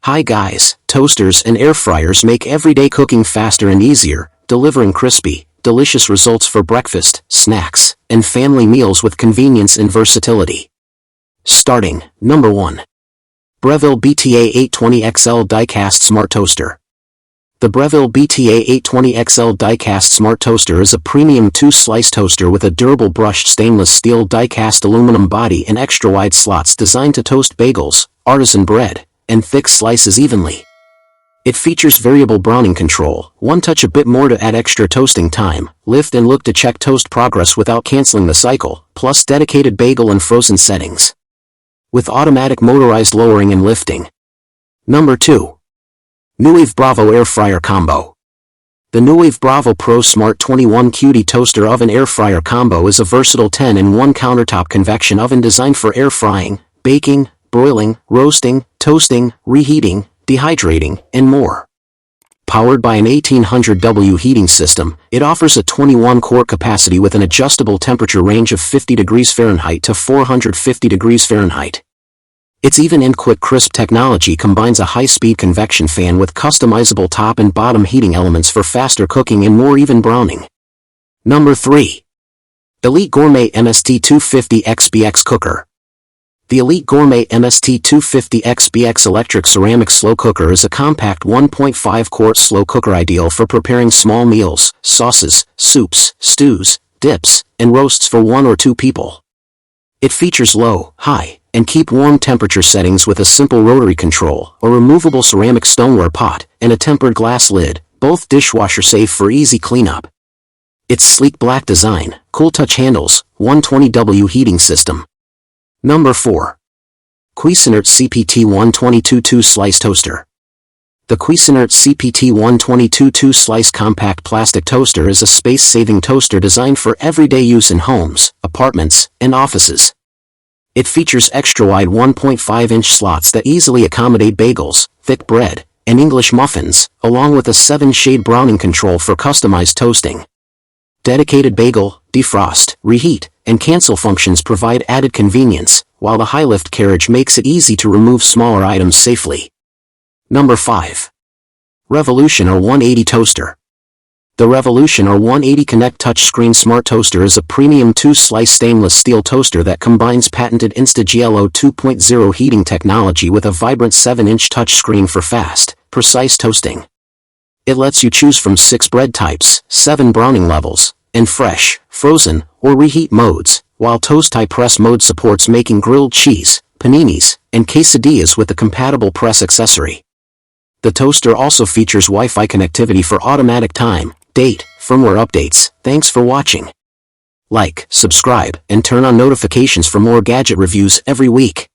Hi guys, toasters and air fryers make everyday cooking faster and easier, delivering crispy, delicious results for breakfast, snacks, and family meals with convenience and versatility. Starting, number 1. Breville BTA 820XL Die-Cast Smart Toaster. The Breville BTA 820XL Die-Cast Smart Toaster is a premium 2-slice toaster with a durable brushed stainless steel die-cast aluminum body and extra-wide slots designed to toast bagels, artisan bread, and thick slices evenly. It features variable browning control, one touch a bit more to add extra toasting time, lift and look to check toast progress without canceling the cycle, plus dedicated bagel and frozen settings. With automatic motorized lowering and lifting. Number 2. Nuwave Bravo Air Fryer Combo. The Nuwave Bravo Pro Smart 21 Cutie Toaster Oven Air Fryer Combo is a versatile 10-in-1 countertop convection oven designed for air frying, baking, broiling, roasting, toasting, reheating, dehydrating, and more. Powered by an 1800W heating system, it offers a 21-quart capacity with an adjustable temperature range of 50 degrees Fahrenheit to 450 degrees Fahrenheit. Its even and quick crisp technology combines a high-speed convection fan with customizable top and bottom heating elements for faster cooking and more even browning. Number 3. Elite Gourmet MST 250XBX Cooker. The Elite Gourmet MST 250XBX electric ceramic slow cooker is a compact 1.5-quart slow cooker ideal for preparing small meals, sauces, soups, stews, dips, and roasts for 1 or 2 people. It features low, high, and keep warm temperature settings with a simple rotary control, a removable ceramic stoneware pot, and a tempered glass lid, both dishwasher safe for easy cleanup. Its sleek black design, cool touch handles, 120W heating system. Number 4. Cuisinart CPT 122 2-Slice Toaster. The Cuisinart CPT 122 2-Slice Compact Plastic Toaster is a space-saving toaster designed for everyday use in homes, apartments, and offices. It features extra-wide 1.5-inch slots that easily accommodate bagels, thick bread, and English muffins, along with a 7-shade browning control for customized toasting. Dedicated bagel, defrost, reheat, and cancel functions provide added convenience, while the high-lift carriage makes it easy to remove smaller items safely. Number 5. Revolution R180 Toaster. The Revolution R180 Connect Touchscreen Smart Toaster is a premium 2-slice stainless steel toaster that combines patented InstaGLO 2.0 heating technology with a vibrant 7-inch touchscreen for fast, precise toasting. It lets you choose from 6 bread types, 7 browning levels, and fresh, frozen, or reheat modes, while Toast High Press mode supports making grilled cheese, paninis, and quesadillas with the compatible press accessory. The toaster also features Wi-Fi connectivity for automatic time, date, firmware updates. Thanks for watching. Like, subscribe, and turn on notifications for more gadget reviews every week.